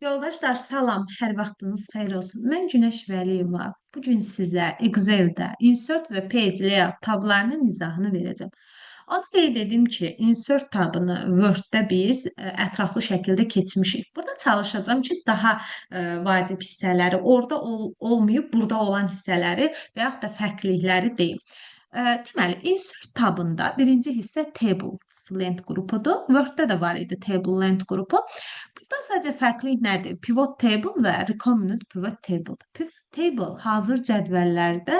Yoldaşlar salam, hər vaxtınız xeyir olsun. Mən Günəş Vəliyeva. Bu gün sizə Excel-də insert və page layout tablarının izahını verəcəm. Onu qeyd edim ki, insert tabını Word-də biz ətraflı şəkildə keçmişik. Burada çalışacağım ki, daha vacib hissələri orada olmayıb, burada olan hissələri və yaxud da fərqlilikləri deyim. Deməli, insert tabında birinci hissə tables length qrupudur. Word-də də var idi table length qrupu. Burada sadəcə fərqlilik nədir? Pivot table və recombinant pivot table. Pivot table hazır cədvəllərdə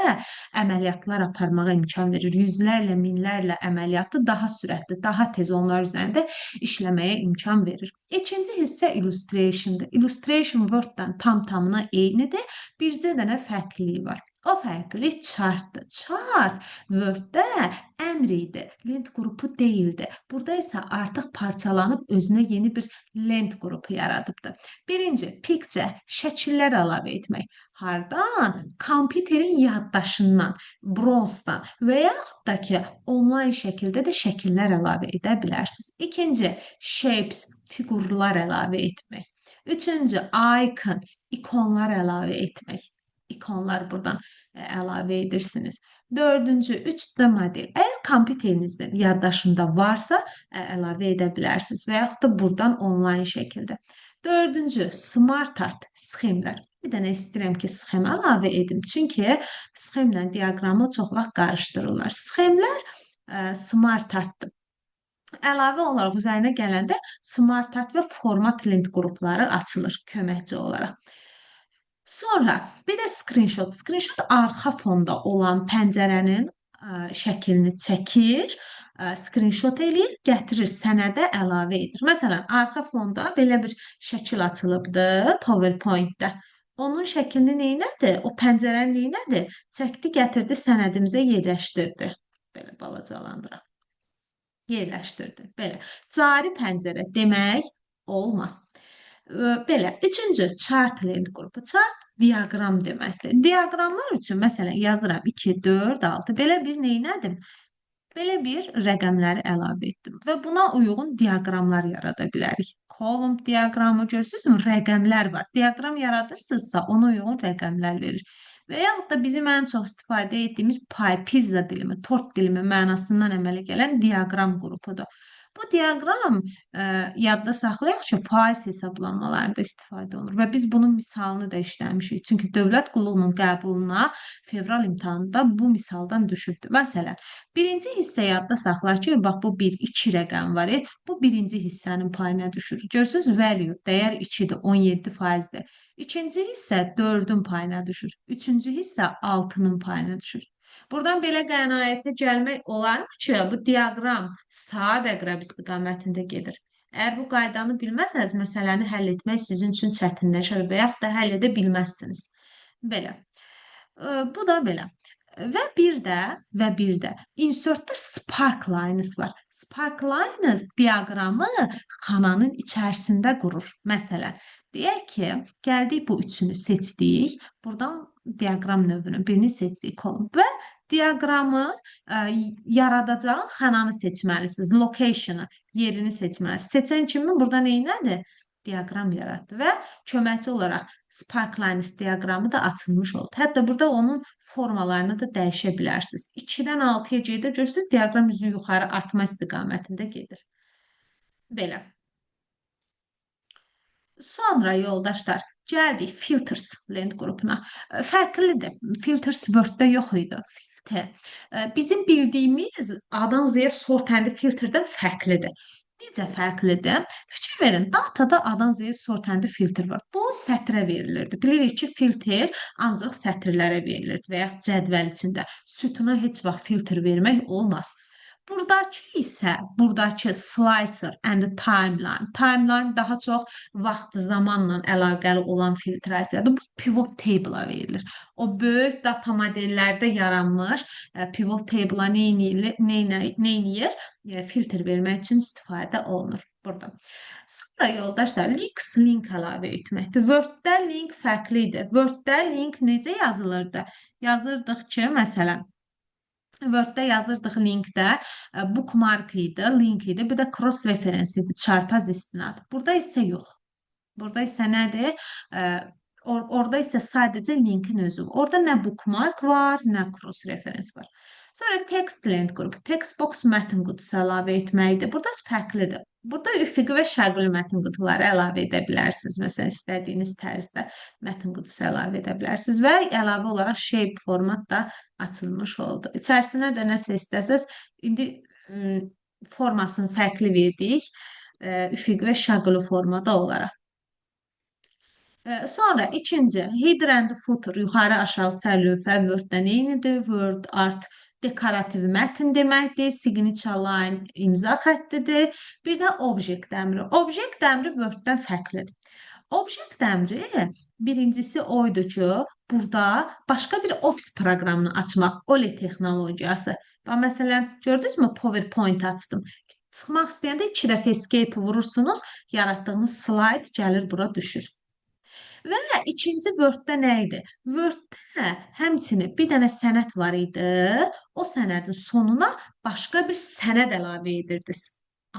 əməliyyatlar aparmağa imkan verir. Yüzlərlə, minlərlə əməliyyatı daha sürətli, daha tez onlar üzərində işləməyə imkan verir. İkinci hissə illustration'dır. Illustration Word-dan tam-tamına eynidir. Bircə dənə fərqliliyi var. O fərqlilik chartdır. Chart Word-də əmr idi. Lent qrupu deyildi. Burada isə artıq parçalanıb özünə yeni bir lent qrupu yaradıbdı. Birinci, picture, şəkillər əlavə etmək. Hardan? Kompüterin yaddaşından, browse-dan və yaxud da ki, onlayn şəkildə də şəkillər əlavə edə bilərsiniz. İkinci, shapes, fiqurlar əlavə etmək. Üçüncü, icon, ikonlar əlavə etmək. İkonlar buradan əlavə edirsiniz. Dördüncü, 3D model. Əgər kompüterinizin yaddaşında varsa, əlavə edə bilərsiniz və yaxud da buradan onlayn şəkildə. Dördüncü, smart art, sxemlər. Bir dənə istəyirəm ki, sxem əlavə edim. Çünki sxemlə diaqramı çox vaxt qarışdırırlar. Sxemlər smart artdır. Əlavə olaraq üzərinə gələndə smart art və format lent qrupları açılır köməkçi olaraq. Sonra bir də screenshot. Screenshot arxa fonda olan pəncərənin şəklini çəkir, screenshot eləyir, gətirir, sənədə əlavə edir. Məsələn, arxa fonda belə bir şəkil açılıbdı PowerPoint-də. Onun şəklini neynədi? O pəncərəni neynədi? Çəkdi, gətirdi, sənədimizə yerləşdirdi. Belə balacalandıraq. Yerləşdirdi. Belə. Cari pəncərə demək olmaz. Belə, üçüncü chart lent qrupu. Chart diaqram deməkdir. Diaqramlar üçün məsələn yazıram 2, 4, 6. Belə bir neynədim? Belə bir rəqəmləri əlavə etdim və buna uyğun diaqramlar yarada bilərik. Kolumn diaqramı görürsünüzmü? Rəqəmlər var. Diaqram yaradırsınızsa ona uyğun rəqəmlər verir. Və yaxud da bizim ən çox istifadə etdiyimiz pay, pizza dilimi, tort dilimi mənasından əmələ gələn diaqram qrupudur. Bu diaqram yadda saxlayaq ki, faiz hesablanmalarında istifadə olunur və biz bunun misalını da işləmişik. Çünki dövlət qulluğunun qəbuluna fevral imtahanında bu misaldan düşübdür. Məsələn, birinci hissə yadda saxlar ki, bax bu 1, 2 rəqəm var. Bu birinci hissənin payına düşür. Görürsünüz, value, dəyər 2-dir, 17%-dir. İkinci hissə 4-ün payına düşür. Üçüncü hissə 6-nın payına düşür. Buradan belə qənaətə gəlmək olar ki, bu diaqram saat əqrəb istiqamətində gedir. Əgər bu qaydanı bilməsəniz, məsələni həll etmək sizin üçün çətinləşər və yaxud da həll edə bilməzsiniz. Belə. Bu da belə. Və bir də insertdə spark lines var. Spark lines diaqramı xananın içərisində qurur. Məsələn, deyək ki, gəldik bu üçünü seçdik. Buradan diaqram növünün birini seçdik kolon və diaqramı yaradacaq xananı seçməlisiniz. Location'ı, yerini seçməlisiniz. Seçən kimi burada neynədir? Diaqram yaratdı və köməkçi olaraq spark lines diaqramı da açılmış oldu. Hətta burada onun formalarını da dəyişə bilərsiniz. 2-dən 6-ya gedir. Görürsünüz, diaqram üzü yuxarı artma istiqamətində gedir. Belə. Sonra yoldaşlar, gəldik filters lent qrupuna. Fərqlidir. Filters Word-də yox idi. Filter. Bizim bildiyimiz A-dan Z-yə sort and filterdən fərqlidir. Necə fərqlidir? Fikir verin, datada A-dan Z-yə sort and filter var. Bu sətrə verilirdi. Bilirik ki, filter ancaq sətirlərə verilirdi və ya cədvəl içində. Sütuna heç vaxt filter vermək olmaz. Buradakı slicer and timeline. Timeline daha çox vaxt zamanla əlaqəli olan filtrasiyadır. Bu pivot table-a verilir. O böyük data modellərdə yaranmış pivot table-a neyniyir? Filtr vermək üçün istifadə olunur burada. Sonra yoldaşlar, link əlavə etməkdir. Word-də link fərqlidir. Word-də link necə yazılırdı? Yazırdıq ki, məsələn, Word-də yazırdıq linkdə bookmark idi, link idi, bir də cross reference idi, çarpaz istinad. Burada isə yox. Burada isə nədir? Ə, Orada isə sadəcə linkin özü var. Orada nə bookmark var, nə cross reference var. Sonra text length qrupu, text box mətn qutusu əlavə etməkdir. Burada fərqlidir. Burada üfüqi və şərqli mətn qutuları əlavə edə bilərsiniz. Məsələn, istədiyiniz tərzdə mətn qutusu əlavə edə bilərsiniz və əlavə olaraq shape format da açılmış oldu. İçərisinə də nəsə istəsəz, indi formasını fərqli verdik. Üfüqi və şaqlı formada olaraq. Sonra ikinci header and footer yuxarı aşağı sərlövhə Word-də neynidir? Word art dekorativ mətn deməkdir. Signature line imza xəttidir. Bir də object əmri. Object əmri Word-dən fərqlidir. Object əmri birincisi oydu ki, burada başqa bir office proqramını açmaq, OLE texnologiyası. Bax, məsələn, gördünüzmü? PowerPoint açdım. Çıxmaq istəyəndə 2 dəfə escape vurursunuz, yaratdığınız slayd gəlir bura düşür. Və ikinci Word-də nə idi? Word-də həmçinin bir dənə sənəd var idi. O sənədin sonuna başqa bir sənəd əlavə edirdiniz.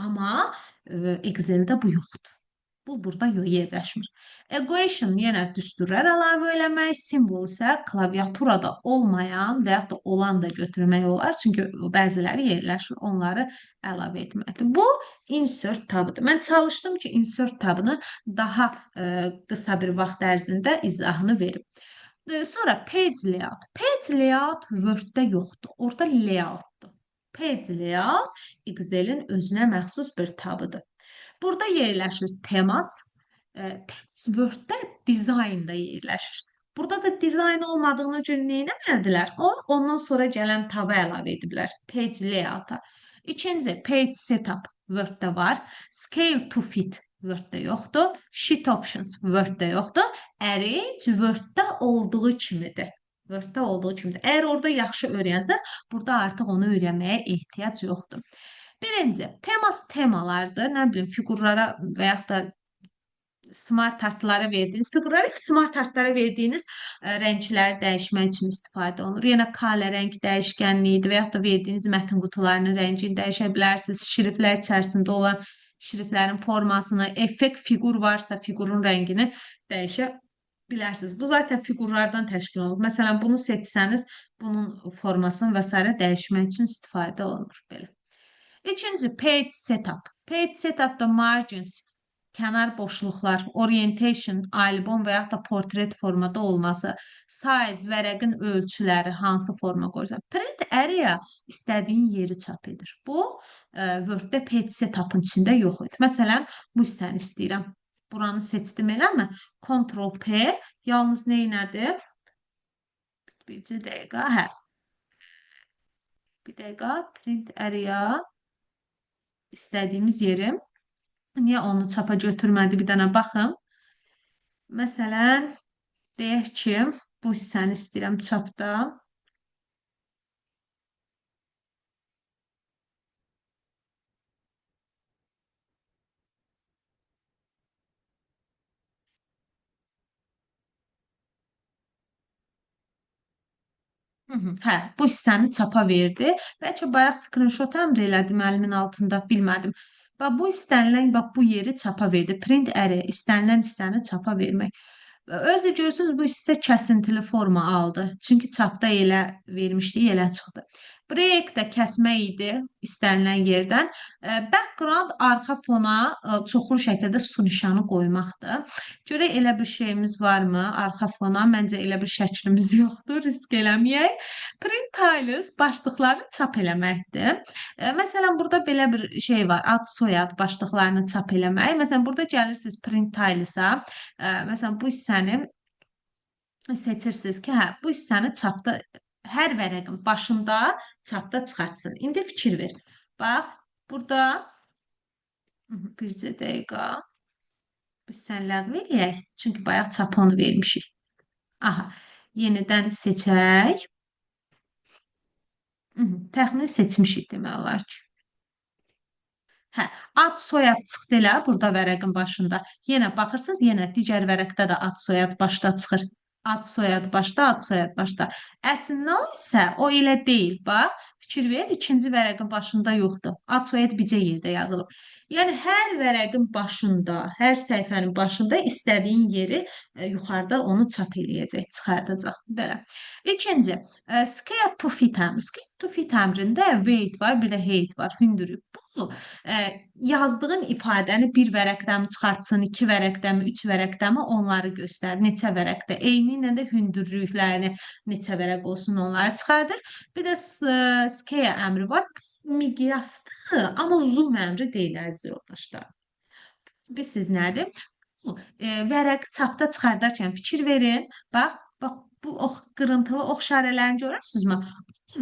Amma Excel-də bu yoxdur. Bu burada yerləşmir. Equation yenə düsturlar əlavə eləmək, simvol isə klaviaturada olmayan və yaxud da olan da götürmək olar. Çünki bəziləri yerləşir, onları əlavə etməkdir. Bu insert tabıdır. Mən çalışdım ki, insert tabını daha qısa bir vaxt ərzində izahını verim. Sonra page layout. Page layout Word-də yoxdur. Orada layoutdur. Page layout Excel-in özünə məxsus bir tabıdır. Burada yerləşir temas. Temas Word-də dizaynda yerləşir. Burada da dizayn olmadığına görə nə etməlidirlər? Ondan sonra gələn taba əlavə ediblər. Page layout-a. İkinci, page setup Word-də var. Scale to fit Word-də yoxdur. Sheet options Word-də yoxdur. Arrange Word-də olduğu kimidir. Word-də olduğu kimidir. Əgər orada yaxşı öyrənsəz, burada artıq onu öyrənməyə ehtiyac yoxdur. Birinci, temas temalardır. Nə bilim, fiqurlara və yaxud da smart artlara verdiyiniz, fiqurlara smart artlara verdiyiniz rəngləri dəyişmək üçün istifadə olunur. Yenə kalə rəng dəyişkənliyidir və yaxud da verdiyiniz mətn qutularının rəngini dəyişə bilərsiniz. Şriftlər içərisində olan şriftlərin formasını, effekt fiqur varsa fiqurun rəngini dəyişə bilərsiniz. Bu zaten fiqurlardan təşkil olunur. Məsələn, bunu seçsəniz, bunun formasını və s. dəyişmək üçün istifadə olunur. Belə. İkinci, page setup. Page setupda margins, kənar boşluqlar, orientation, albom və yaxud da portret formada olması, size, vərəqin ölçüləri, hansı forma qoyursan. Print area istədiyin yeri çap edir. Bu, Word-də page setup'ın içində yox idi. Məsələn, bu hissəni istəyirəm. Buranı seçdim, eləmi? Ctrl-P, yalnız neynədir? Bir dəqiqə, hə. Bir dəqiqə, print area istədiyimiz yeri. Niyə onu çapa götürmədi? Bir dənə baxım. Məsələn, deyək ki, bu hissəni istəyirəm çapda. Hə, bu hissəni çapa verdi. Bəlkə bayaq screenshot əmr elədim əlimin altında, bilmədim. Və bu istənilən, bax, bu yeri çapa verdi. Print area, istənilən hissəni çapa vermək. Özü görürsünüz, bu hissə kəsintili forma aldı. Çünki çapda elə vermişdik, elə çıxdı. Break də kəsmək idi istənilən yerdən. Background arxa fona çoxlu şəkildə su nişanı qoymaqdır. Görək elə bir şeyimiz varmı arxa fona? Məncə elə bir şəklimiz yoxdur, risk eləməyək. Print tiles başlıqları çap eləməkdir. Məsələn, burada belə bir şey var. Ad, soyad başlıqlarını çap eləmək. Məsələn, burada gəlirsiniz print tilesa. Məsələn, bu hissəni seçirsiniz ki, hə, bu hissəni çapda hər vərəqin başında çapda çıxartsın. İndi fikir ver. Bax, burada bircə dəqiqə biz sən ləğv eləyək. Çünki bayaq çapa onu vermişik. Aha, yenidən seçək. Təxmini seçmişik demək olar ki. Hə, ad, soyad çıxdı elə burada vərəqin başında. Yenə baxırsınız, yenə digər vərəqdə də ad, soyad başda çıxır. Ad, soyad başda, ad, soyad başda. Əslində isə o elə deyil. Bax, fikir ver, ikinci vərəqin başında yoxdur. Ad, soyad bircə yerdə yazılıb. Yəni hər vərəqin başında, hər səhifənin başında istədiyin yeri yuxarıda onu çap eləyəcək, çıxardacaq. Belə. İkinci, scale to fit əmri. Scale to fit əmrində weight var, bir də height var, hündürlük. Bu yazdığın ifadəni bir vərəqdənmi çıxartsın, iki vərəqdənmi, üç vərəqdənmi onları göstərir. Neçə vərəqdə. Eyni ilə də hündürlüklərini neçə vərəq olsun onları çıxardır. Bir də scale əmri var. Miqyaslı, amma zoom əmri deyil əziz yoldaşlar. Bilirsiniz nədir? Bu, vərəqi çapda çıxardarkən fikir verin. Bax, bu ox, qırıntılı ox işarələrini görürsünüzmü?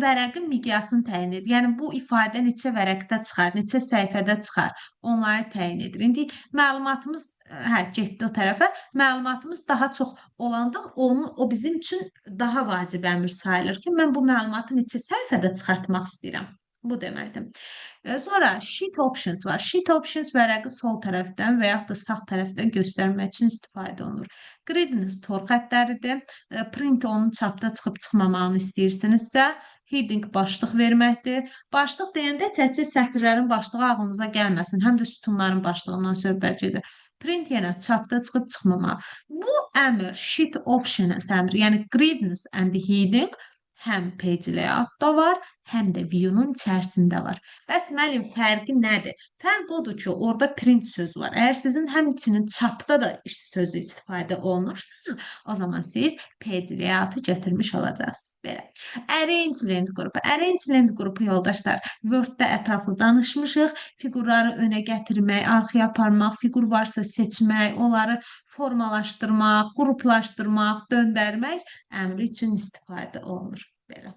Vərəqin miqyasını təyin edir. Yəni bu ifadə neçə vərəqdə çıxar, neçə səhifədə çıxar, onları təyin edir. İndi məlumatımız getdi o tərəfə. Məlumatımız daha çox olanda o bizim üçün daha vacib əmr sayılır ki, mən bu məlumatı neçə səhifədə çıxartmaq istəyirəm. Bu deməkdir. Sonra sheet options var. Sheet options vərəqi sol tərəfdən və yaxud da sağ tərəfdən göstərmək üçün istifadə olunur. Gradient tor xəttləridir. Print onun çapda çıxıb çıxmamağını istəyirsinizsə, heading başlıq verməkdir. Başlıq deyəndə təkcə sətirlərin başlığı ağlınıza gəlməsin. Həm də sütunların başlığından söhbət gedir. Print yenə çapda çıxıb çıxmamağı. Bu əmr sheet options əmri, yəni gradient and heading həm page layoutda var, həm də view-nun içərisində var. Bəs müəllim fərqi nədir? Fərq odur ki, orada print sözü var. Əgər sizin həmçinin çapda da sözü istifadə olunursa, o zaman siz page layout-u götürmüş olacaqsınız. Belə. Arrangement qrupu. Arrangement qrupu yoldaşlar, Word-də ətraflı danışmışıq. Fiqurları önə gətirmək, arxaya aparmaq, fiqur varsa seçmək, onları formalaşdırmaq, qruplaşdırmaq, döndərmək əmri üçün istifadə olunur. Belə.